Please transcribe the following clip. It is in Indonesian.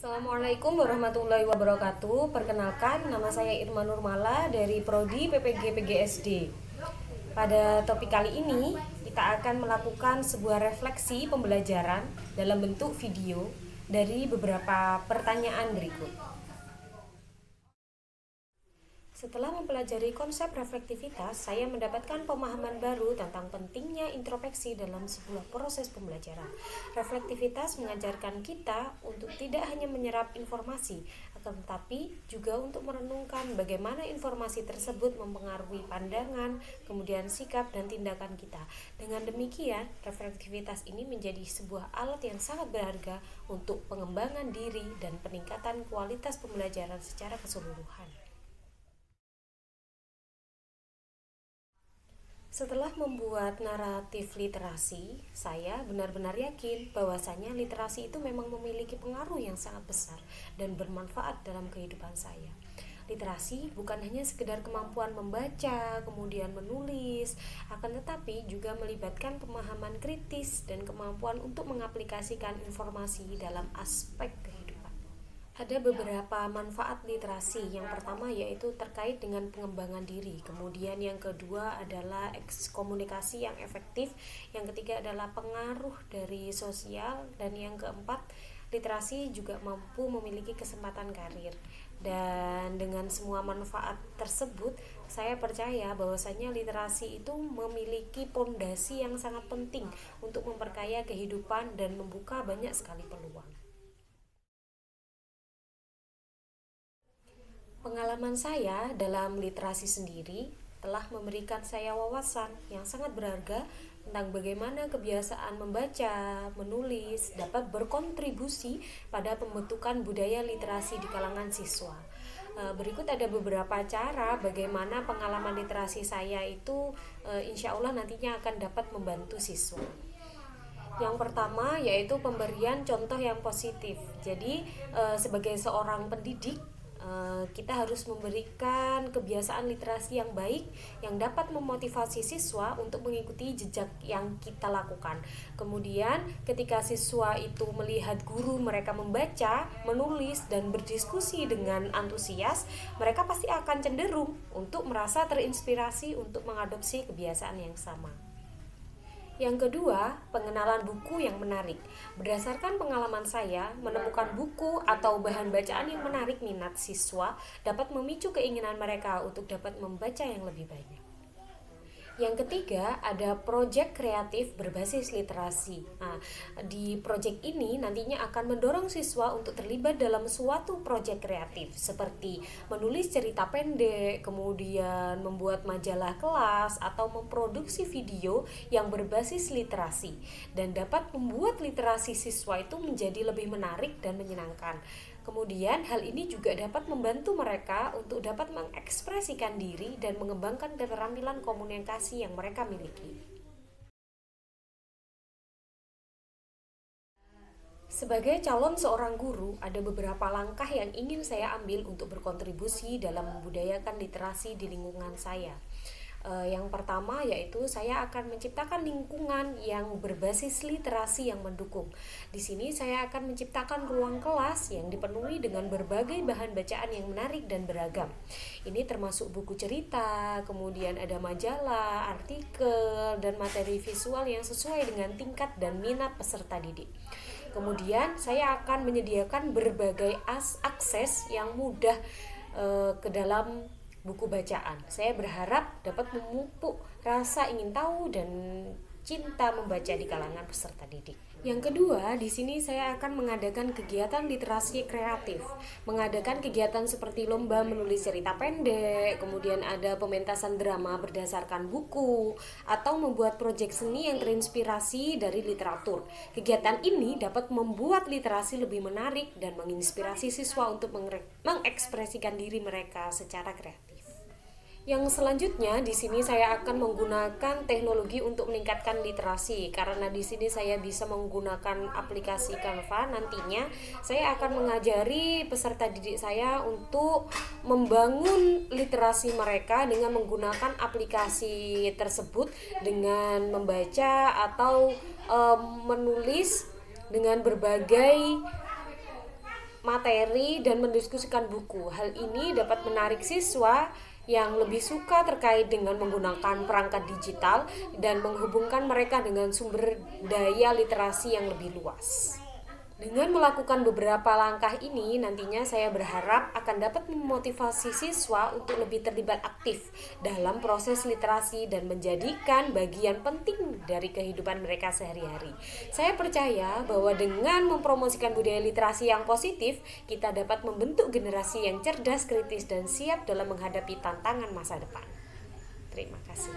Assalamualaikum warahmatullahi wabarakatuh. Perkenalkan, nama saya Irma Nurmala dari Prodi PPG PGSD. Pada topik kali ini, kita akan melakukan sebuah refleksi pembelajaran dalam bentuk video dari beberapa pertanyaan berikut. Setelah mempelajari konsep reflektivitas, saya mendapatkan pemahaman baru tentang pentingnya introspeksi dalam sebuah proses pembelajaran. Reflektivitas mengajarkan kita untuk tidak hanya menyerap informasi, akan tetapi juga untuk merenungkan bagaimana informasi tersebut mempengaruhi pandangan, kemudian sikap dan tindakan kita. Dengan demikian, reflektivitas ini menjadi sebuah alat yang sangat berharga untuk pengembangan diri dan peningkatan kualitas pembelajaran secara keseluruhan. Setelah membuat naratif literasi, saya benar-benar yakin bahwasanya literasi itu memang memiliki pengaruh yang sangat besar dan bermanfaat dalam kehidupan saya. Literasi bukan hanya sekedar kemampuan membaca, kemudian menulis, akan tetapi juga melibatkan pemahaman kritis dan kemampuan untuk mengaplikasikan informasi dalam aspek kehidupan. Ada beberapa manfaat literasi. Yang pertama yaitu terkait dengan pengembangan diri. Kemudian yang kedua adalah komunikasi yang efektif. Yang ketiga adalah pengaruh dari sosial. Dan yang keempat, literasi juga mampu memiliki kesempatan karir. Dan dengan semua manfaat tersebut, saya percaya bahwasanya literasi itu memiliki pondasi yang sangat penting untuk memperkaya kehidupan dan membuka banyak sekali peluang. Pengalaman saya dalam literasi sendiri telah memberikan saya wawasan yang sangat berharga tentang bagaimana kebiasaan membaca, menulis dapat berkontribusi pada pembentukan budaya literasi di kalangan siswa. Berikut ada beberapa cara bagaimana pengalaman literasi saya itu insya Allah nantinya akan dapat membantu siswa. Yang pertama yaitu pemberian contoh yang positif. Jadi sebagai seorang pendidik, kita harus memberikan kebiasaan literasi yang baik yang dapat memotivasi siswa untuk mengikuti jejak yang kita lakukan. Kemudian ketika siswa itu melihat guru mereka membaca, menulis, dan berdiskusi dengan antusias, mereka pasti akan cenderung untuk merasa terinspirasi untuk mengadopsi kebiasaan yang sama. Yang kedua, pengenalan buku yang menarik. Berdasarkan pengalaman saya, menemukan buku atau bahan bacaan yang menarik minat siswa dapat memicu keinginan mereka untuk dapat membaca yang lebih banyak. Yang ketiga, ada proyek kreatif berbasis literasi. Nah, di proyek ini nantinya akan mendorong siswa untuk terlibat dalam suatu proyek kreatif seperti menulis cerita pendek, kemudian membuat majalah kelas atau memproduksi video yang berbasis literasi dan dapat membuat literasi siswa itu menjadi lebih menarik dan menyenangkan. Kemudian hal ini juga dapat membantu mereka untuk dapat mengekspresikan diri dan mengembangkan keterampilan komunikasi yang mereka miliki. Sebagai calon seorang guru, ada beberapa langkah yang ingin saya ambil untuk berkontribusi dalam membudayakan literasi di lingkungan saya. Yang pertama yaitu saya akan menciptakan lingkungan yang berbasis literasi yang mendukung. Di sini saya akan menciptakan ruang kelas yang dipenuhi dengan berbagai bahan bacaan yang menarik dan beragam. Ini termasuk buku cerita, kemudian ada majalah, artikel, dan materi visual yang sesuai dengan tingkat dan minat peserta didik. Kemudian saya akan menyediakan berbagai akses yang mudah ke dalam buku bacaan. Saya berharap dapat memupuk rasa ingin tahu dan cinta membaca di kalangan peserta didik. Yang kedua, di sini saya akan mengadakan kegiatan literasi kreatif, mengadakan kegiatan seperti lomba menulis cerita pendek, kemudian ada pementasan drama berdasarkan buku, atau membuat proyek seni yang terinspirasi dari literatur. Kegiatan ini dapat membuat literasi lebih menarik dan menginspirasi siswa untuk mengekspresikan diri mereka secara kreatif. Yang selanjutnya di sini saya akan menggunakan teknologi untuk meningkatkan literasi karena di sini saya bisa menggunakan aplikasi Canva. Nantinya saya akan mengajari peserta didik saya untuk membangun literasi mereka dengan menggunakan aplikasi tersebut dengan membaca atau menulis dengan berbagai materi dan mendiskusikan buku. Hal ini dapat menarik siswa yang lebih suka terkait dengan menggunakan perangkat digital dan menghubungkan mereka dengan sumber daya literasi yang lebih luas. Dengan melakukan beberapa langkah ini, nantinya saya berharap akan dapat memotivasi siswa untuk lebih terlibat aktif dalam proses literasi dan menjadikan bagian penting dari kehidupan mereka sehari-hari. Saya percaya bahwa dengan mempromosikan budaya literasi yang positif, kita dapat membentuk generasi yang cerdas, kritis, dan siap dalam menghadapi tantangan masa depan. Terima kasih.